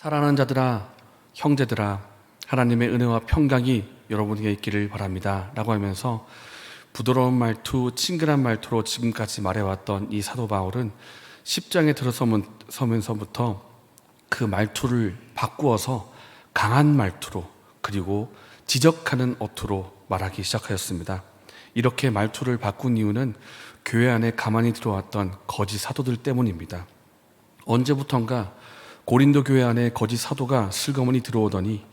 사랑하는 자들아, 형제들아, 하나님의 은혜와 평강이 여러분에게 있기를 바랍니다 라고 하면서 부드러운 말투, 친근한 말투로 지금까지 말해왔던 이 사도 바울은 10장에 들어서면서부터 그 말투를 바꾸어서 강한 말투로, 그리고 지적하는 어투로 말하기 시작하였습니다. 이렇게 말투를 바꾼 이유는 교회 안에 가만히 들어왔던 거짓 사도들 때문입니다. 언제부턴가 고린도 교회 안에 거짓 사도가 슬그머니 들어오더니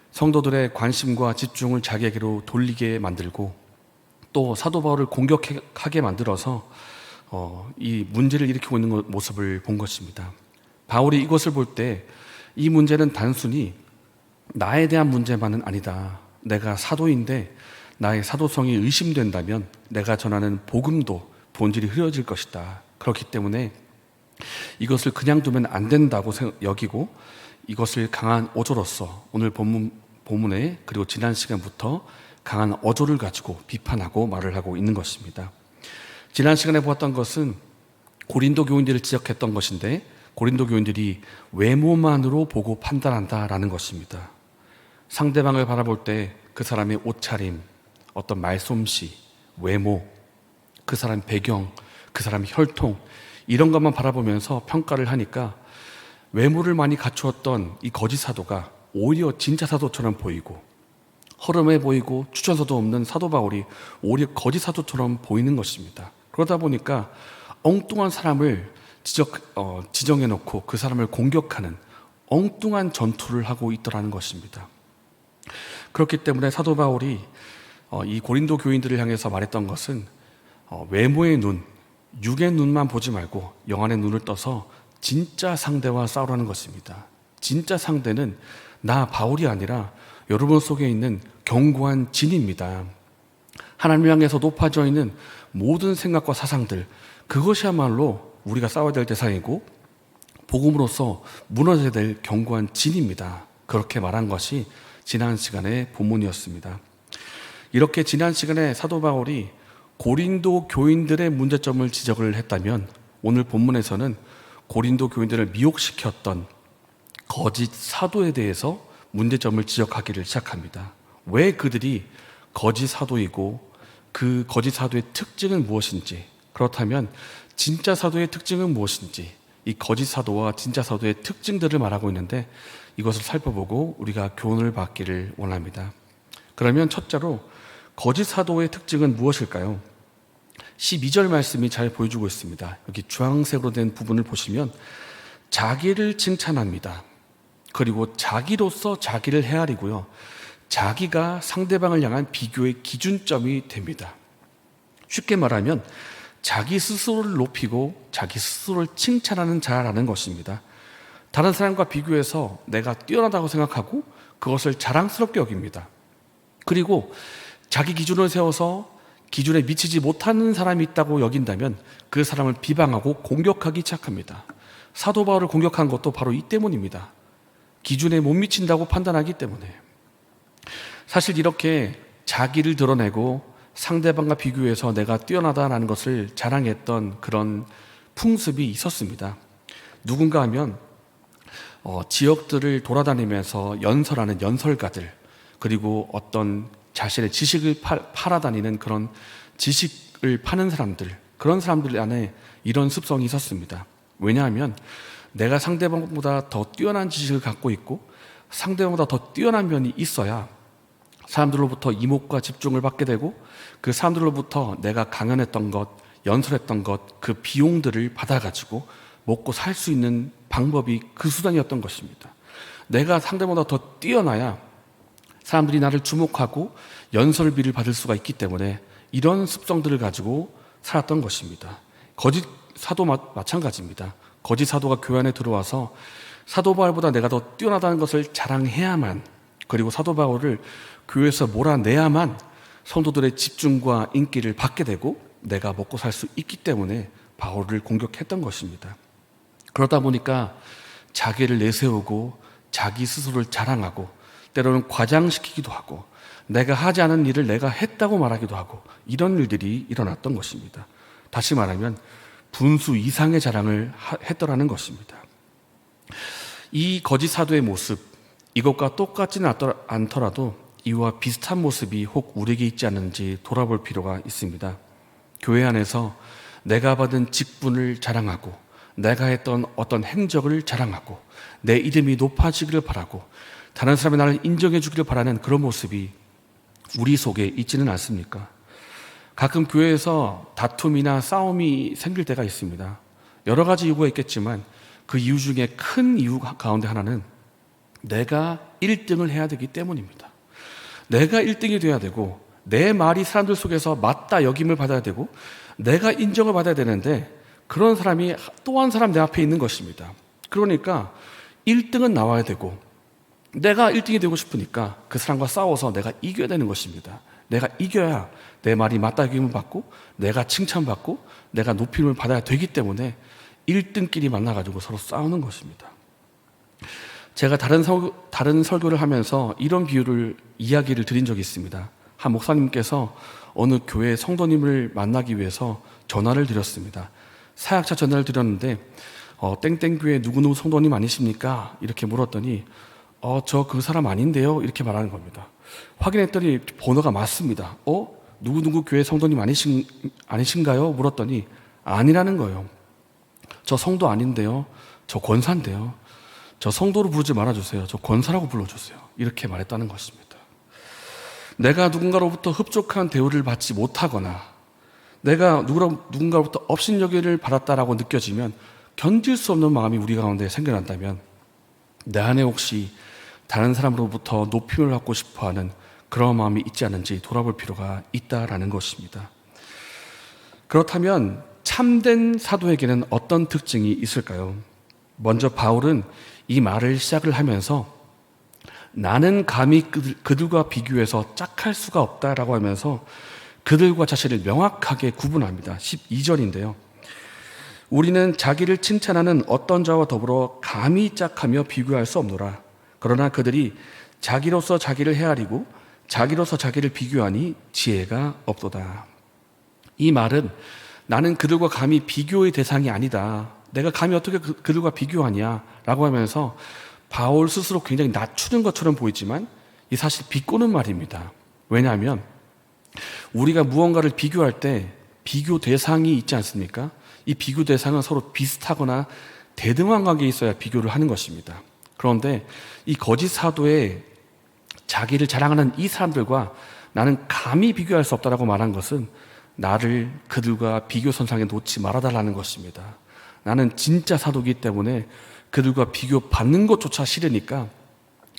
성도들의 관심과 집중을 자기에게로 돌리게 만들고, 또 사도 바울을 공격하게 만들어서 이 문제를 일으키고 있는 모습을 본 것입니다. 바울이 이것을 볼 때 이 문제는 단순히 나에 대한 문제만은 아니다. 내가 사도인데 나의 사도성이 의심된다면 내가 전하는 복음도 본질이 흐려질 것이다. 그렇기 때문에 이것을 그냥 두면 안 된다고 여기고, 이것을 강한 어조로서 오늘 본문에 그리고 지난 시간부터 강한 어조를 가지고 비판하고 말을 하고 있는 것입니다. 지난 시간에 보았던 것은 고린도 교인들을 지적했던 것인데, 고린도 교인들이 외모만으로 보고 판단한다라는 것입니다. 상대방을 바라볼 때 그 사람의 옷차림, 어떤 말솜씨, 외모, 그 사람 배경, 그 사람의 혈통, 이런 것만 바라보면서 평가를 하니까 외모를 많이 갖추었던 이 거짓 사도가 오히려 진짜 사도처럼 보이고, 허름해 보이고 추천서도 없는 사도 바울이 오히려 거짓 사도처럼 보이는 것입니다. 그러다 보니까 엉뚱한 사람을 지정해놓고 그 사람을 공격하는 엉뚱한 전투를 하고 있더라는 것입니다. 그렇기 때문에 사도 바울이 이 고린도 교인들을 향해서 말했던 것은 외모의 눈, 육의 눈만 보지 말고 영안의 눈을 떠서 진짜 상대와 싸우라는 것입니다. 진짜 상대는 나 바울이 아니라 여러분 속에 있는 견고한 진입니다. 하나님을 향해서 높아져 있는 모든 생각과 사상들, 그것이야말로 우리가 싸워야 될 대상이고 복음으로서 무너져야 될 견고한 진입니다. 그렇게 말한 것이 지난 시간의 본문이었습니다. 이렇게 지난 시간에 사도 바울이 고린도 교인들의 문제점을 지적을 했다면, 오늘 본문에서는 고린도 교인들을 미혹시켰던 거짓 사도에 대해서 문제점을 지적하기를 시작합니다. 왜 그들이 거짓 사도이고 그 거짓 사도의 특징은 무엇인지, 그렇다면 진짜 사도의 특징은 무엇인지, 이 거짓 사도와 진짜 사도의 특징들을 말하고 있는데, 이것을 살펴보고 우리가 교훈을 받기를 원합니다. 그러면 첫째로 거짓 사도의 특징은 무엇일까요? 12절 말씀이 잘 보여주고 있습니다. 여기 주황색으로 된 부분을 보시면 자기를 칭찬합니다. 그리고 자기로서 자기를 헤아리고요, 자기가 상대방을 향한 비교의 기준점이 됩니다. 쉽게 말하면 자기 스스로를 높이고 자기 스스로를 칭찬하는 자라는 것입니다. 다른 사람과 비교해서 내가 뛰어나다고 생각하고 그것을 자랑스럽게 여깁니다. 그리고 자기 기준을 세워서 기준에 미치지 못하는 사람이 있다고 여긴다면 그 사람을 비방하고 공격하기 시작합니다. 사도 바울을 공격한 것도 바로 이 때문입니다. 기준에 못 미친다고 판단하기 때문에. 사실 이렇게 자기를 드러내고 상대방과 비교해서 내가 뛰어나다라는 것을 자랑했던 그런 풍습이 있었습니다. 누군가 하면 지역들을 돌아다니면서 연설하는 연설가들, 그리고 어떤 자신의 지식을 팔아다니는 그런 지식을 파는 사람들, 그런 사람들 안에 이런 습성이 있었습니다. 왜냐하면 내가 상대방보다 더 뛰어난 지식을 갖고 있고 상대방보다 더 뛰어난 면이 있어야 사람들로부터 이목과 집중을 받게 되고, 그 사람들로부터 내가 강연했던 것, 연설했던 것, 그 비용들을 받아가지고 먹고 살 수 있는 방법이 그 수단이었던 것입니다. 내가 상대보다 더 뛰어나야 사람들이 나를 주목하고 연설비를 받을 수가 있기 때문에 이런 습성들을 가지고 살았던 것입니다. 거짓 사도 마찬가지입니다. 거짓 사도가 교회 안에 들어와서 사도 바울보다 내가 더 뛰어나다는 것을 자랑해야만, 그리고 사도 바울을 교회에서 몰아내야만 성도들의 집중과 인기를 받게 되고 내가 먹고 살 수 있기 때문에 바울을 공격했던 것입니다. 그러다 보니까 자기를 내세우고 자기 스스로를 자랑하고 때로는 과장시키기도 하고 내가 하지 않은 일을 내가 했다고 말하기도 하고, 이런 일들이 일어났던 것입니다. 다시 말하면 분수 이상의 자랑을 했더라는 것입니다. 이 거짓 사도의 모습, 이것과 똑같지는 않더라도 이와 비슷한 모습이 혹 우리에게 있지 않은지 돌아볼 필요가 있습니다. 교회 안에서 내가 받은 직분을 자랑하고 내가 했던 어떤 행적을 자랑하고 내 이름이 높아지기를 바라고 다른 사람이 나를 인정해 주기를 바라는 그런 모습이 우리 속에 있지는 않습니까? 가끔 교회에서 다툼이나 싸움이 생길 때가 있습니다. 여러 가지 이유가 있겠지만 그 이유 중에 큰 이유 가운데 하나는 내가 1등을 해야 되기 때문입니다. 내가 1등이 돼야 되고 내 말이 사람들 속에서 맞다 여김을 받아야 되고 내가 인정을 받아야 되는데 그런 사람이 또 한 사람 내 앞에 있는 것입니다. 그러니까 1등은 나와야 되고 내가 1등이 되고 싶으니까 그 사람과 싸워서 내가 이겨야 되는 것입니다. 내가 이겨야 내 말이 맞다 여김을 받고 내가 칭찬받고 내가 높임을 받아야 되기 때문에 1등끼리 만나가지고 서로 싸우는 것입니다. 제가 다른 설교를 하면서 이런 이야기를 드린 적이 있습니다. 한 목사님께서 어느 교회 성도님을 만나기 위해서 전화를 드렸습니다. 사역자 전화를 드렸는데 땡땡교회 누구누구 성도님 아니십니까? 이렇게 물었더니 저 그 사람 아닌데요? 이렇게 말하는 겁니다. 확인했더니 번호가 맞습니다. 누구누구 교회 성도님 아니신가요? 물었더니 아니라는 거예요. 저 성도 아닌데요. 저 권사인데요. 저 성도로 부르지 말아주세요. 저 권사라고 불러주세요. 이렇게 말했다는 것입니다. 내가 누군가로부터 흡족한 대우를 받지 못하거나 내가 누군가로부터 업신여기를 받았다라고 느껴지면 견딜 수 없는 마음이 우리 가운데 생겨난다면 내 안에 혹시 다른 사람으로부터 높임을 받고 싶어하는 그런 마음이 있지 않은지 돌아볼 필요가 있다라는 것입니다. 그렇다면 참된 사도에게는 어떤 특징이 있을까요? 먼저 바울은 이 말을 시작을 하면서 나는 감히 그들과 비교해서 짝할 수가 없다라고 하면서 그들과 자신을 명확하게 구분합니다. 12절인데요. 우리는 자기를 칭찬하는 어떤 자와 더불어 감히 짝하며 비교할 수 없노라. 그러나 그들이 자기로서 자기를 헤아리고 자기로서 자기를 비교하니 지혜가 없도다. 이 말은 나는 그들과 감히 비교의 대상이 아니다. 내가 감히 어떻게 그들과 비교하냐 라고 하면서 바울 스스로 굉장히 낮추는 것처럼 보이지만 이 사실 비꼬는 말입니다. 왜냐하면 우리가 무언가를 비교할 때 비교 대상이 있지 않습니까? 이 비교 대상은 서로 비슷하거나 대등한 관계에 있어야 비교를 하는 것입니다. 그런데 이 거짓 사도의 자기를 자랑하는 이 사람들과 나는 감히 비교할 수 없다라고 말한 것은 나를 그들과 비교 선상에 놓지 말아달라는 것입니다. 나는 진짜 사도이기 때문에 그들과 비교받는 것조차 싫으니까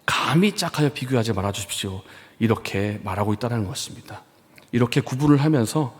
감히 짝하여 비교하지 말아주십시오. 이렇게 말하고 있다는 것입니다. 이렇게 구분을 하면서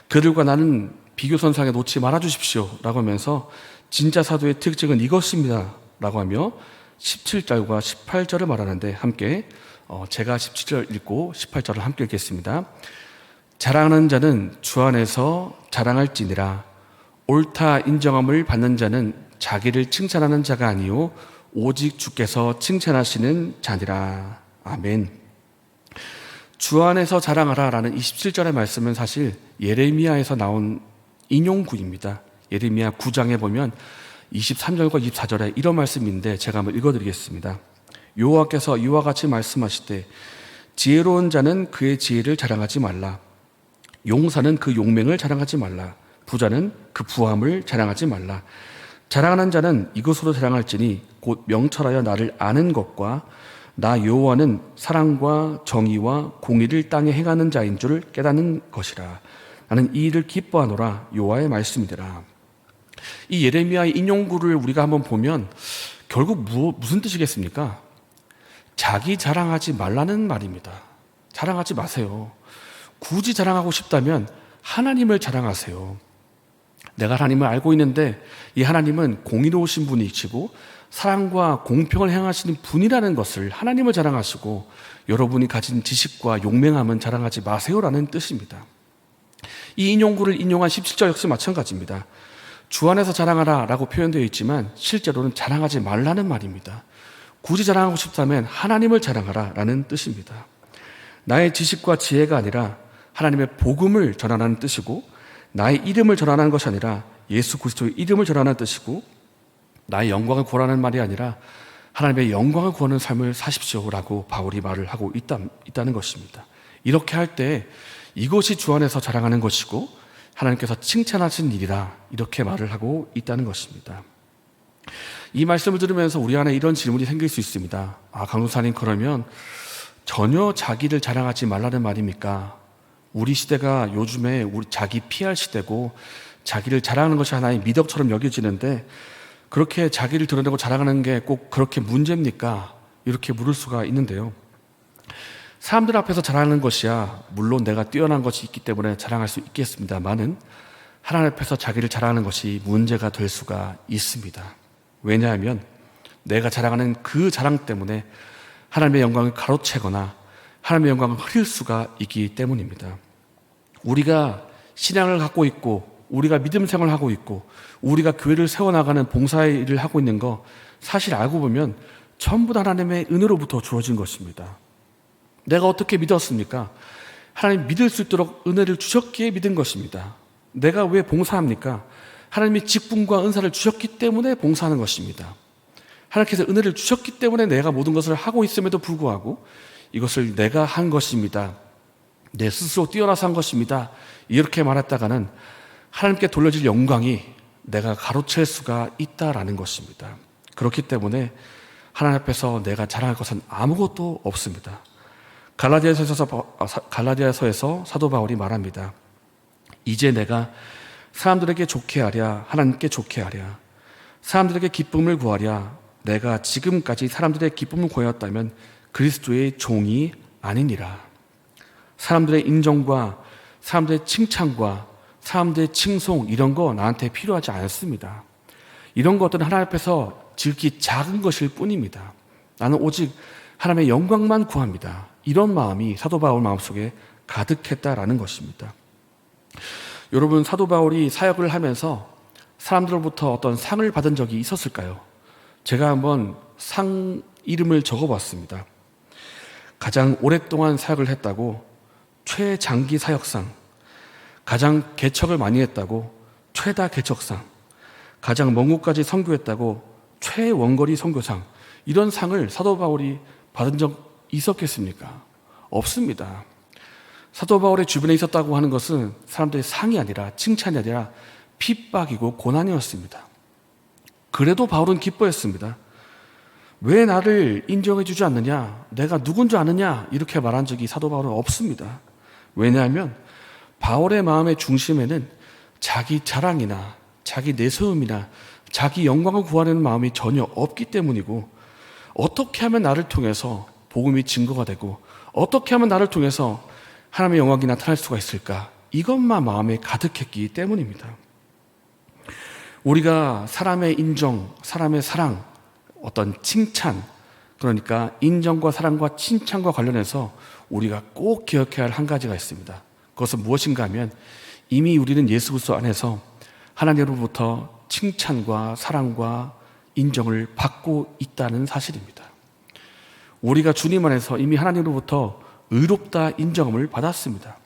그들과 나는 비교선상에 놓지 말아주십시오 라고 하면서 진짜 사도의 특징은 이것입니다 라고 하며 17절과 18절을 말하는데 함께 제가 17절 읽고 18절을 함께 읽겠습니다. 자랑하는 자는 주 안에서 자랑할지니라. 옳다 인정함을 받는 자는 자기를 칭찬하는 자가 아니요 오직 주께서 칭찬하시는 자니라. 아멘. 주 안에서 자랑하라 라는 27절의 말씀은 사실 예레미야에서 나온 인용구입니다. 예레미야 9장에 보면 23절과 24절에 이런 말씀인데 제가 한번 읽어드리겠습니다. 여호와께서 이와 같이 말씀하시되 지혜로운 자는 그의 지혜를 자랑하지 말라. 용사는 그 용맹을 자랑하지 말라. 부자는 그 부함을 자랑하지 말라. 자랑하는 자는 이것으로 자랑할지니 곧 명철하여 나를 아는 것과 나 여호와는 사랑과 정의와 공의를 땅에 행하는 자인 줄 깨닫는 것이라. 나는 이 일을 기뻐하노라. 여호와의 말씀이더라. 이 예레미야의 인용구를 우리가 한번 보면 결국 무슨 뜻이겠습니까? 자기 자랑하지 말라는 말입니다. 자랑하지 마세요. 굳이 자랑하고 싶다면 하나님을 자랑하세요. 내가 하나님을 알고 있는데 이 하나님은 공의로우신 분이시고 사랑과 공평을 행하시는 분이라는 것을 하나님을 자랑하시고 여러분이 가진 지식과 용맹함은 자랑하지 마세요라는 뜻입니다. 이 인용구를 인용한 17절 역시 마찬가지입니다. 주 안에서 자랑하라 라고 표현되어 있지만 실제로는 자랑하지 말라는 말입니다. 굳이 자랑하고 싶다면 하나님을 자랑하라 라는 뜻입니다. 나의 지식과 지혜가 아니라 하나님의 복음을 전하라는 뜻이고 나의 이름을 전하는 것이 아니라 예수 그리스도의 이름을 전하는 뜻이고 나의 영광을 고라는 말이 아니라 하나님의 영광을 구하는 삶을 사십시오라고 바울이 말을 하고 있다는 것입니다. 이렇게 할 때 이것이 주 안에서 자랑하는 것이고 하나님께서 칭찬하신 일이라 이렇게 말을 하고 있다는 것입니다. 이 말씀을 들으면서 우리 안에 이런 질문이 생길 수 있습니다. 강도사님, 그러면 전혀 자기를 자랑하지 말라는 말입니까? 우리 시대가 요즘에 자기 PR 시대고 자기를 자랑하는 것이 하나의 미덕처럼 여겨지는데 그렇게 자기를 드러내고 자랑하는 게 꼭 그렇게 문제입니까? 이렇게 물을 수가 있는데요. 사람들 앞에서 자랑하는 것이야 물론 내가 뛰어난 것이 있기 때문에 자랑할 수 있겠습니다만은 하나님 앞에서 자기를 자랑하는 것이 문제가 될 수가 있습니다. 왜냐하면 내가 자랑하는 그 자랑 때문에 하나님의 영광을 가로채거나 하나님의 영광을 흐릴 수가 있기 때문입니다. 우리가 신앙을 갖고 있고 우리가 믿음 생활을 하고 있고 우리가 교회를 세워나가는 봉사의 일을 하고 있는 거 사실 알고 보면 전부 다 하나님의 은혜로부터 주어진 것입니다. 내가 어떻게 믿었습니까? 하나님 믿을 수 있도록 은혜를 주셨기에 믿은 것입니다. 내가 왜 봉사합니까? 하나님이 직분과 은사를 주셨기 때문에 봉사하는 것입니다. 하나님께서 은혜를 주셨기 때문에 내가 모든 것을 하고 있음에도 불구하고 이것을 내가 한 것입니다. 내 스스로 뛰어나서 한 것입니다. 이렇게 말했다가는 하나님께 돌려질 영광이 내가 가로챌 수가 있다라는 것입니다. 그렇기 때문에 하나님 앞에서 내가 자랑할 것은 아무것도 없습니다. 갈라디아서에서 사도 바울이 말합니다. 이제 내가 사람들에게 좋게 하랴 하나님께 좋게 하랴 사람들에게 기쁨을 구하랴 내가 지금까지 사람들의 기쁨을 구하였다면 그리스도의 종이 아니니라. 사람들의 인정과 사람들의 칭찬과 사람들의 칭송 이런 거 나한테 필요하지 않습니다. 이런 것들은 하나님 앞에서 지극히 작은 것일 뿐입니다. 나는 오직 하나님의 영광만 구합니다. 이런 마음이 사도 바울 마음속에 가득했다라는 것입니다. 여러분, 사도 바울이 사역을 하면서 사람들로부터 어떤 상을 받은 적이 있었을까요? 제가 한번 상 이름을 적어봤습니다. 가장 오랫동안 사역을 했다고 최장기 사역상, 가장 개척을 많이 했다고 최다 개척상, 가장 먼 곳까지 선교했다고 최원거리 선교상, 이런 상을 사도 바울이 받은 적 있었겠습니까? 없습니다. 사도 바울의 주변에 있었다고 하는 것은 사람들의 상이 아니라 칭찬이 아니라 핍박이고 고난이었습니다. 그래도 바울은 기뻐했습니다. 왜 나를 인정해 주지 않느냐? 내가 누군 줄 아느냐? 이렇게 말한 적이 사도 바울은 없습니다. 왜냐하면 바울의 마음의 중심에는 자기 자랑이나 자기 내세움이나 자기 영광을 구하려는 마음이 전혀 없기 때문이고 어떻게 하면 나를 통해서 복음이 증거가 되고 어떻게 하면 나를 통해서 하나님의 영광이 나타날 수가 있을까? 이것만 마음에 가득했기 때문입니다. 우리가 사람의 인정, 사람의 사랑, 어떤 칭찬, 그러니까 인정과 사랑과 칭찬과 관련해서 우리가 꼭 기억해야 할 한 가지가 있습니다. 그것은 무엇인가 하면 이미 우리는 예수 그리스도 안에서 하나님으로부터 칭찬과 사랑과 인정을 받고 있다는 사실입니다. 우리가 주님 안에서 이미 하나님으로부터 의롭다 인정을 받았습니다.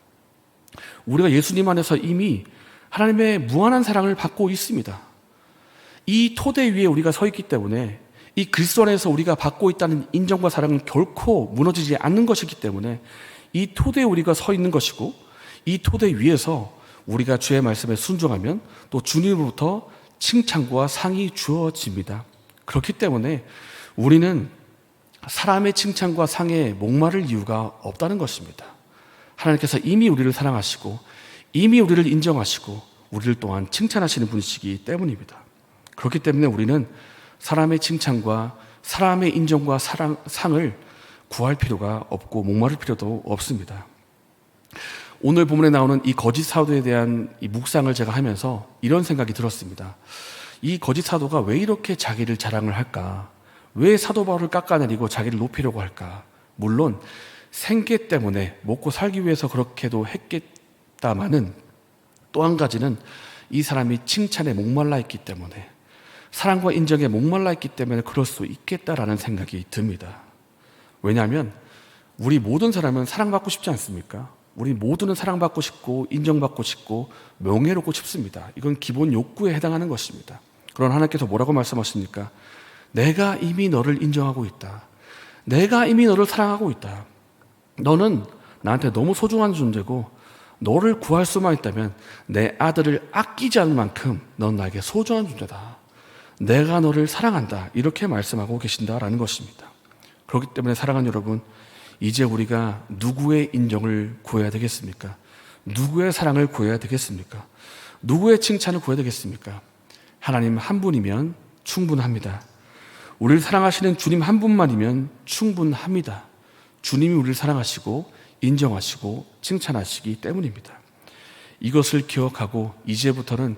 우리가 예수님 안에서 이미 하나님의 무한한 사랑을 받고 있습니다. 이 토대 위에 우리가 서 있기 때문에 이 그리스도 안에서 우리가 받고 있다는 인정과 사랑은 결코 무너지지 않는 것이기 때문에 이 토대에 우리가 서 있는 것이고 이 토대 위에서 우리가 주의 말씀에 순종하면 또 주님으로부터 칭찬과 상이 주어집니다. 그렇기 때문에 우리는 사람의 칭찬과 상에 목마를 이유가 없다는 것입니다. 하나님께서 이미 우리를 사랑하시고 이미 우리를 인정하시고 우리를 또한 칭찬하시는 분이시기 때문입니다. 그렇기 때문에 우리는 사람의 칭찬과 사람의 인정과 상을 구할 필요가 없고 목마를 필요도 없습니다. 오늘 본문에 나오는 이 거짓 사도에 대한 이 묵상을 제가 하면서 이런 생각이 들었습니다. 이 거짓 사도가 왜 이렇게 자기를 자랑을 할까? 왜 사도 바울을 깎아내리고 자기를 높이려고 할까? 물론 생계 때문에 먹고 살기 위해서 그렇게도 했겠다마는 또 한 가지는 이 사람이 칭찬에 목말라 있기 때문에 사랑과 인정에 목말라 있기 때문에 그럴 수 있겠다라는 생각이 듭니다. 왜냐하면 우리 모든 사람은 사랑받고 싶지 않습니까? 우리 모두는 사랑받고 싶고 인정받고 싶고 명예롭고 싶습니다. 이건 기본 욕구에 해당하는 것입니다. 그러나 하나님께서 뭐라고 말씀하십니까? 내가 이미 너를 인정하고 있다. 내가 이미 너를 사랑하고 있다. 너는 나한테 너무 소중한 존재고 너를 구할 수만 있다면 내 아들을 아끼지 않을 만큼 넌 나에게 소중한 존재다. 내가 너를 사랑한다. 이렇게 말씀하고 계신다라는 것입니다. 그렇기 때문에 사랑하는 여러분, 이제 우리가 누구의 인정을 구해야 되겠습니까? 누구의 사랑을 구해야 되겠습니까? 누구의 칭찬을 구해야 되겠습니까? 하나님 한 분이면 충분합니다. 우리를 사랑하시는 주님 한 분만이면 충분합니다. 주님이 우리를 사랑하시고 인정하시고 칭찬하시기 때문입니다. 이것을 기억하고 이제부터는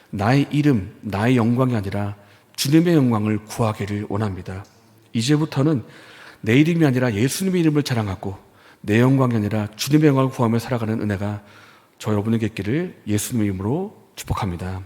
나의 이름, 나의 영광이 아니라 주님의 영광을 구하기를 원합니다. 이제부터는 내 이름이 아니라 예수님의 이름을 자랑하고 내 영광이 아니라 주님의 영광을 구하며 살아가는 은혜가 저 여러분에게 있기를 예수님의 이름으로 축복합니다.